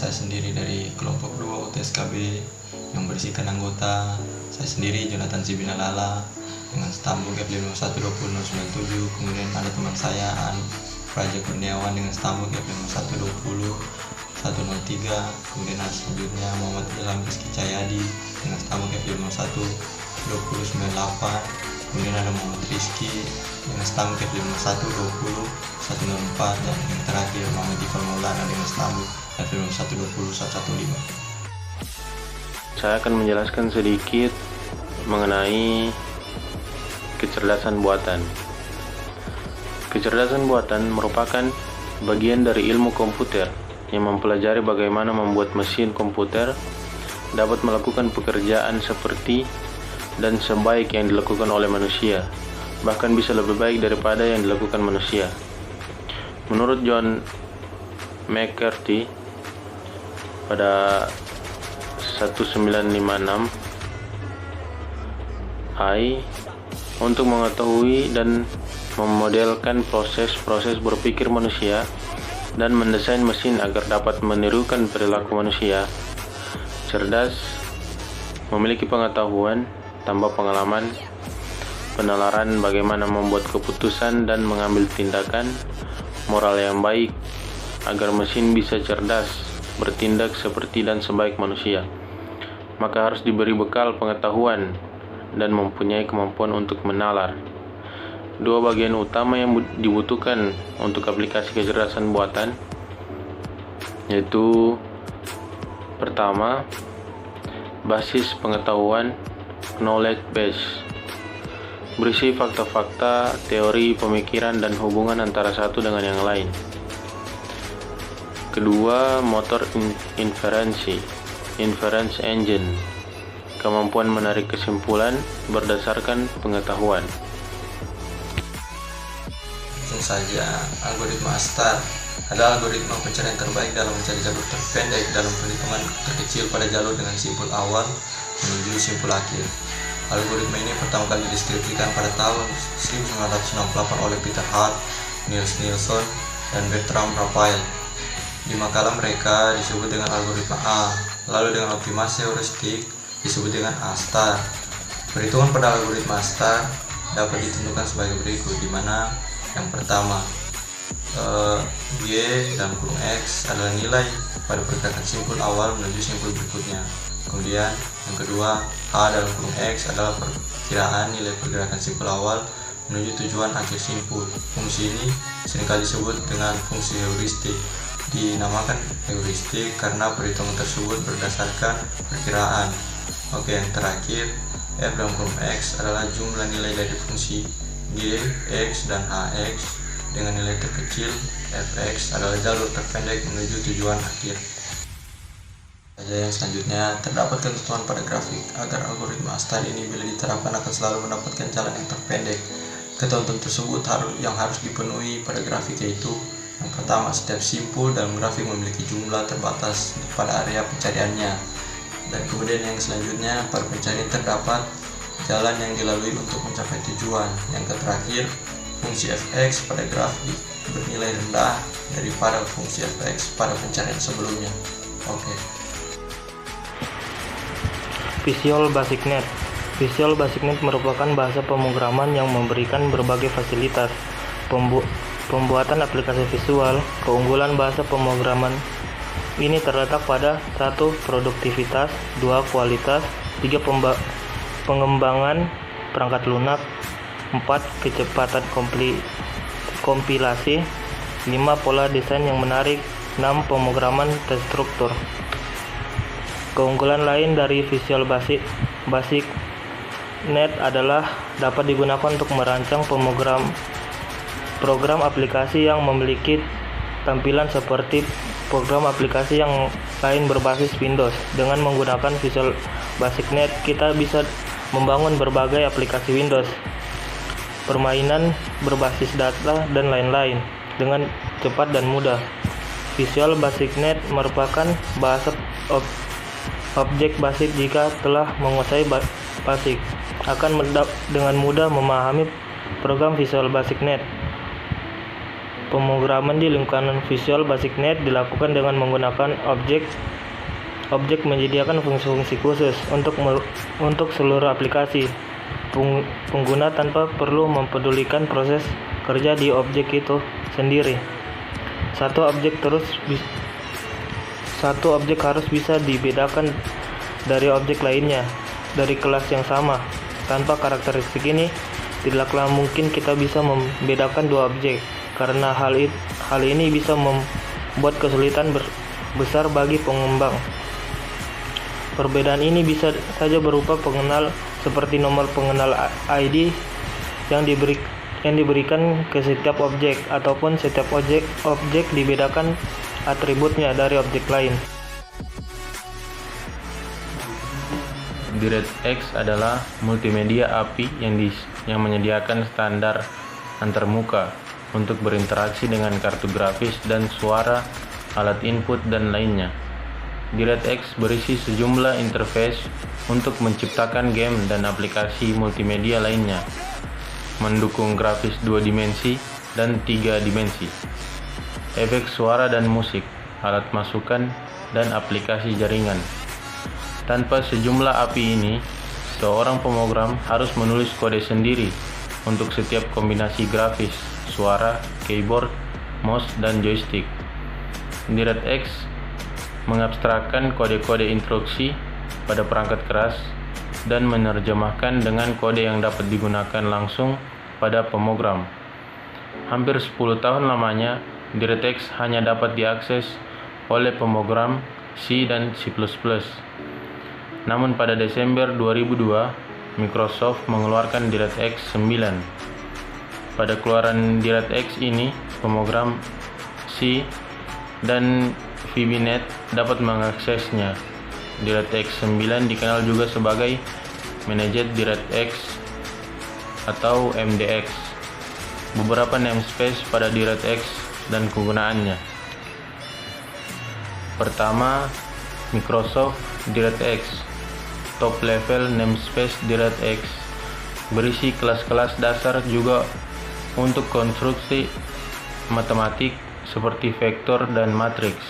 saya sendiri dari kelompok 2 UTSKB yang berisikan anggota saya sendiri Jonathan Sibinalala dengan stambuk F5120097. Kemudian ada teman saya Praja Kurniawan dengan stambuk F5120103. Kemudian selanjutnya Muhammad Ilham Rizky Cahyadi dengan stambuk F5120098. Kemudian ada Muhammad Rizky dengan stambuk F5120104, dan yang terakhir Muhammad Iqbal Maulana dengan stambuk F5120115. Saya akan menjelaskan sedikit mengenai kecerdasan buatan. Kecerdasan buatan merupakan bagian dari ilmu komputer yang mempelajari bagaimana membuat mesin komputer dapat melakukan pekerjaan seperti dan sebaik yang dilakukan oleh manusia, bahkan bisa lebih baik daripada yang dilakukan manusia. Menurut John McCarthy pada 1956, untuk mengetahui dan memodelkan proses-proses berpikir manusia dan mendesain mesin agar dapat menirukan perilaku manusia. Cerdas memiliki pengetahuan, tambah pengalaman, penalaran bagaimana membuat keputusan dan mengambil tindakan, moral yang baik agar mesin bisa cerdas, bertindak seperti dan sebaik manusia. Maka harus diberi bekal pengetahuan dan mempunyai kemampuan untuk menalar. Dua bagian utama yang dibutuhkan untuk aplikasi kecerdasan buatan, yaitu pertama, basis pengetahuan knowledge base, berisi fakta-fakta, teori, pemikiran, dan hubungan antara satu dengan yang lain. Kedua, motor inference engine, kemampuan menarik kesimpulan berdasarkan pengetahuan. Tentu saja, algoritma ASTAR adalah algoritma pencarian terbaik dalam mencari jalur terpendek dalam perhitungan terkecil pada jalur dengan simpul awal menuju simpul akhir. Algoritma ini pertama kali deskripsikan pada tahun 1968 oleh Peter Hart, Niels Nilsson, dan Bertram Raphael. Di makalah mereka disebut dengan algoritma A, lalu dengan optimasi heuristik disebut dengan ASTAR. Perhitungan pada algoritma ASTAR dapat ditentukan sebagai berikut, di mana yang pertama, Y dalam kurung X adalah nilai pada pergerakan simpul awal menuju simpul berikutnya. Kemudian yang kedua, H dalam kurung X adalah perkiraan nilai pergerakan simpul awal menuju tujuan akhir simpul. Fungsi ini seringkali disebut dengan fungsi heuristik. Dinamakan heuristik karena perhitungan tersebut berdasarkan perkiraan. Oke, yang terakhir, F dalam kurung X adalah jumlah nilai dari fungsi G, X, dan Hx dengan nilai terkecil. Fx adalah jalur terpendek menuju tujuan akhir. Yang selanjutnya, terdapat ketentuan pada grafik agar algoritma ASTAR ini bila diterapkan akan selalu mendapatkan jalan yang terpendek. Ketentuan tersebut yang harus dipenuhi pada grafik yaitu: yang pertama, setiap simpul dalam grafik memiliki jumlah terbatas pada area pencariannya. Dan kemudian yang selanjutnya, pada pencarian terdapat jalan yang dilalui untuk mencapai tujuan. Yang terakhir, fungsi fx pada grafik bernilai rendah daripada fungsi fx pada pencarian sebelumnya. Oke. Visual Basic Net. Visual Basic Net merupakan bahasa pemrograman yang memberikan berbagai fasilitas pembuatan aplikasi visual. Keunggulan bahasa pemrograman ini terletak pada 1. Produktivitas, 2. Kualitas, 3. Pengembangan perangkat lunak, 4. Kecepatan kompilasi, 5. Pola desain yang menarik, 6. Pemrograman terstruktur. Keunggulan lain dari Visual Basic Net adalah dapat digunakan untuk merancang program aplikasi yang memiliki tampilan seperti program aplikasi yang lain berbasis Windows. Dengan menggunakan Visual Basic Net, kita bisa membangun berbagai aplikasi Windows, permainan berbasis data, dan lain-lain dengan cepat dan mudah. Visual Basic Net merupakan bahasa objek basic. Jika telah menguasai basic, akan dengan mudah memahami program Visual Basic Net. Pemrograman di lingkungan Visual Basic Net dilakukan dengan menggunakan objek menyediakan fungsi-fungsi khusus untuk seluruh aplikasi. Pengguna tanpa perlu mempedulikan proses kerja di objek itu sendiri. Satu objek harus bisa dibedakan dari objek lainnya dari kelas yang sama. Tanpa karakteristik ini, tidaklah mungkin kita bisa membedakan dua objek, karena hal ini bisa membuat kesulitan besar bagi pengembang. Perbedaan ini bisa saja berupa pengenal seperti nomor pengenal ID yang diberikan ke setiap objek, ataupun setiap objek dibedakan atributnya dari objek lain. DirectX adalah multimedia API yang menyediakan standar antarmuka untuk berinteraksi dengan kartu grafis dan suara, alat input, dan lainnya. DirectX berisi sejumlah interface untuk menciptakan game dan aplikasi multimedia lainnya, mendukung grafis 2 dimensi dan 3 dimensi, efek suara dan musik, alat masukan, dan aplikasi jaringan. Tanpa sejumlah API ini, seorang pemrogram harus menulis kode sendiri untuk setiap kombinasi grafis, suara, keyboard, mouse, dan joystick. DirectX mengabstrakkan kode-kode instruksi pada perangkat keras dan menerjemahkan dengan kode yang dapat digunakan langsung pada pemrogram. Hampir 10 tahun lamanya, DirectX hanya dapat diakses oleh pemrogram C dan C++. Namun pada Desember 2002, Microsoft mengeluarkan DirectX 9. Pada keluaran DirectX ini, pemrogram C dan VBNet dapat mengaksesnya. DirectX 9 dikenal juga sebagai Managed DirectX atau MDX. Beberapa namespace pada DirectX dan kegunaannya. Pertama, Microsoft DirectX. Top level namespace DirectX berisi kelas-kelas dasar juga untuk konstruksi matematik seperti vektor dan matriks.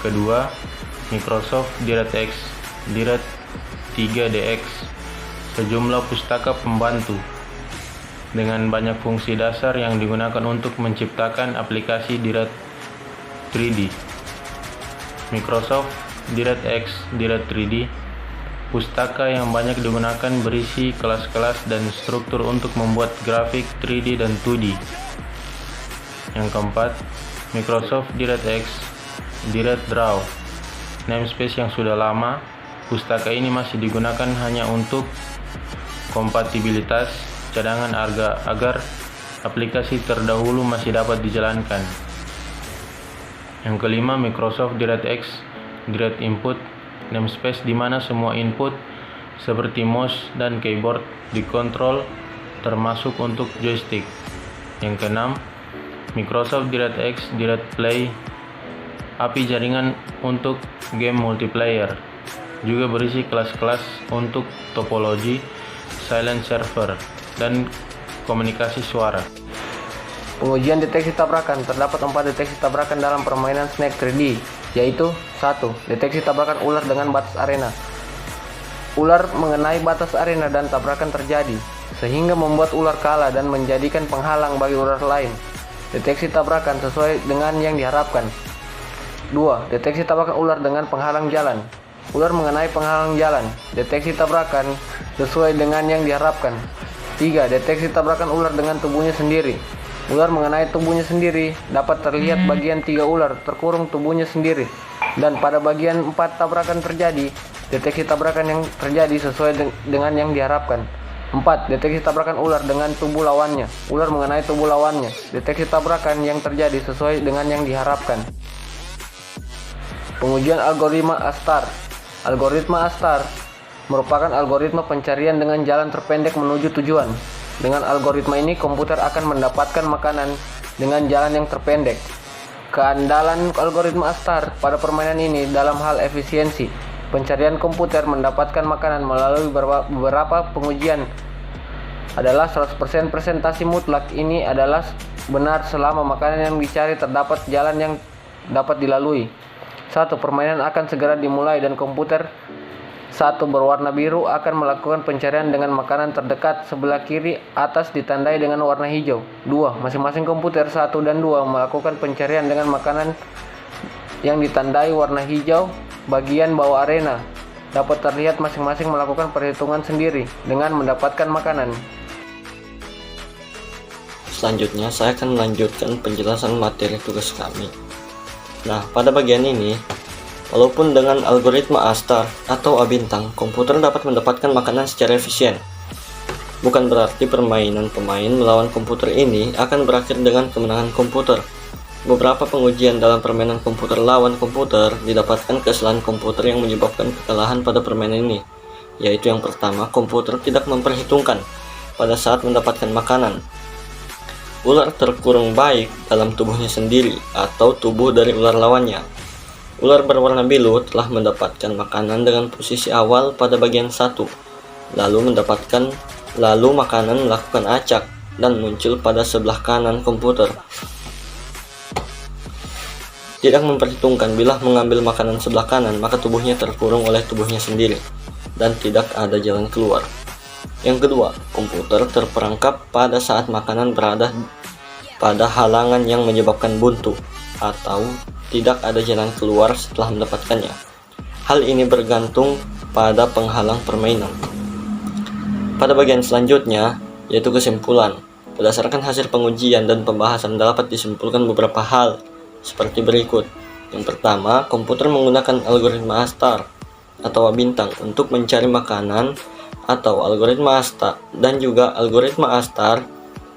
Kedua, Microsoft DirectX Direct 3DX, sejumlah pustaka pembantu dengan banyak fungsi dasar yang digunakan untuk menciptakan aplikasi Direct 3D. Microsoft DirectX Direct 3D, pustaka yang banyak digunakan berisi kelas-kelas dan struktur untuk membuat grafik 3D dan 2D. Yang keempat, Microsoft DirectX Direct Draw, namespace yang sudah lama. Pustaka ini masih digunakan hanya untuk kompatibilitas cadangan agar aplikasi terdahulu masih dapat dijalankan. Yang kelima, Microsoft DirectX Direct Input, namespace di mana semua input seperti mouse dan keyboard dikontrol, termasuk untuk joystick. Yang keenam, Microsoft DirectX Direct Play, API jaringan untuk game multiplayer, juga berisi kelas-kelas untuk topologi, silent server, dan komunikasi suara. Pengujian deteksi tabrakan. Terdapat 4 deteksi tabrakan dalam permainan Snake 3D, yaitu 1. Deteksi tabrakan ular dengan batas arena. Ular mengenai batas arena dan tabrakan terjadi, sehingga membuat ular kalah dan menjadikan penghalang bagi ular lain. Deteksi tabrakan sesuai dengan yang diharapkan. 2. Deteksi tabrakan ular dengan penghalang jalan. Ular mengenai penghalang jalan. Deteksi tabrakan sesuai dengan yang diharapkan. 3. Deteksi tabrakan ular dengan tubuhnya sendiri. Ular mengenai tubuhnya sendiri, dapat terlihat bagian 3 ular terkurung tubuhnya sendiri. Dan pada bagian 4 tabrakan terjadi, deteksi tabrakan yang terjadi sesuai dengan yang diharapkan. 4. Deteksi tabrakan ular dengan tubuh lawannya. Ular mengenai tubuh lawannya. Deteksi tabrakan yang terjadi sesuai dengan yang diharapkan. Pengujian algoritma ASTAR. Algoritma ASTAR merupakan algoritma pencarian dengan jalan terpendek menuju tujuan. Dengan algoritma ini, komputer akan mendapatkan makanan dengan jalan yang terpendek. Keandalan algoritma ASTAR pada permainan ini dalam hal efisiensi. Pencarian komputer mendapatkan makanan melalui beberapa pengujian adalah 100% presentasi mutlak. Ini adalah benar selama makanan yang dicari terdapat jalan yang dapat dilalui. 1. Permainan akan segera dimulai dan komputer 1 berwarna biru akan melakukan pencarian dengan makanan terdekat sebelah kiri atas ditandai dengan warna hijau. 2. Masing-masing komputer 1 dan 2 melakukan pencarian dengan makanan yang ditandai warna hijau bagian bawah arena. Dapat terlihat masing-masing melakukan perhitungan sendiri dengan mendapatkan makanan. Selanjutnya saya akan melanjutkan penjelasan materi tugas kami. Nah, pada bagian ini, walaupun dengan algoritma A** atau A bintang, komputer dapat mendapatkan makanan secara efisien. Bukan berarti permainan pemain melawan komputer ini akan berakhir dengan kemenangan komputer. Beberapa pengujian dalam permainan komputer lawan komputer didapatkan kesalahan komputer yang menyebabkan kekalahan pada permainan ini, yaitu yang pertama, komputer tidak memperhitungkan pada saat mendapatkan makanan. Ular terkurung baik dalam tubuhnya sendiri atau tubuh dari ular lawannya. Ular berwarna biru telah mendapatkan makanan dengan posisi awal pada bagian 1, lalu makanan melakukan acak dan muncul pada sebelah kanan komputer. Tidak memperhitungkan bila mengambil makanan sebelah kanan, maka tubuhnya terkurung oleh tubuhnya sendiri dan tidak ada jalan keluar. Yang kedua, komputer terperangkap pada saat makanan berada pada halangan yang menyebabkan buntu atau tidak ada jalan keluar setelah mendapatkannya. Hal ini bergantung pada penghalang permainan. Pada bagian selanjutnya, yaitu kesimpulan. Berdasarkan hasil pengujian dan pembahasan dapat disimpulkan beberapa hal seperti berikut. Yang pertama, komputer menggunakan algoritma A* atau A bintang untuk mencari makanan, atau algoritma A* dan juga algoritma A*,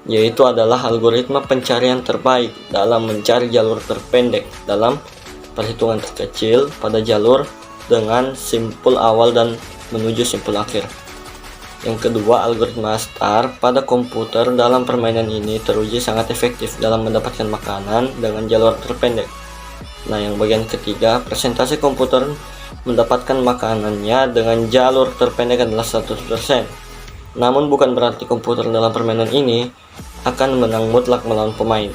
yaitu adalah algoritma pencarian terbaik dalam mencari jalur terpendek dalam perhitungan terkecil pada jalur dengan simpul awal dan menuju simpul akhir. Yang kedua, algoritma A* pada komputer dalam permainan ini teruji sangat efektif dalam mendapatkan makanan dengan jalur terpendek. Nah, yang bagian ketiga, presentasi komputer mendapatkan makanannya dengan jalur terpendek adalah 100%. Namun bukan berarti komputer dalam permainan ini akan menang mutlak melawan pemain.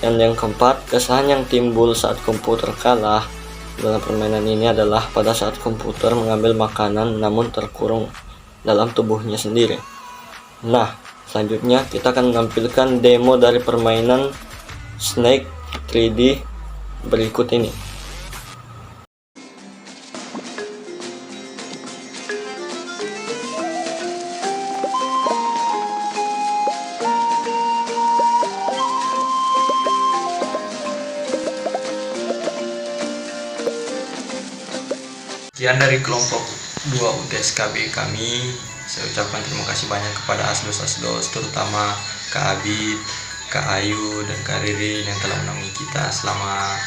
Dan yang keempat, kesalahan yang timbul saat komputer kalah dalam permainan ini adalah pada saat komputer mengambil makanan namun terkurung dalam tubuhnya sendiri. Nah, selanjutnya kita akan menampilkan demo dari permainan Snake 3D berikut ini. Sekian dari kelompok 2 UTSKB kami. Saya ucapkan terima kasih banyak kepada asdos-asdos, terutama Kak Abid, Kak Ayu, dan Kak Ririn yang telah menemani kita selama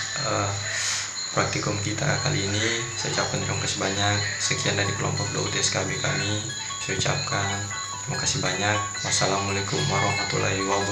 praktikum kita kali ini. Saya ucapkan terima kasih banyak. Sekian dari kelompok 2 UTSKB kami. Saya ucapkan terima kasih banyak. Wassalamualaikum warahmatullahi wabarakatuh.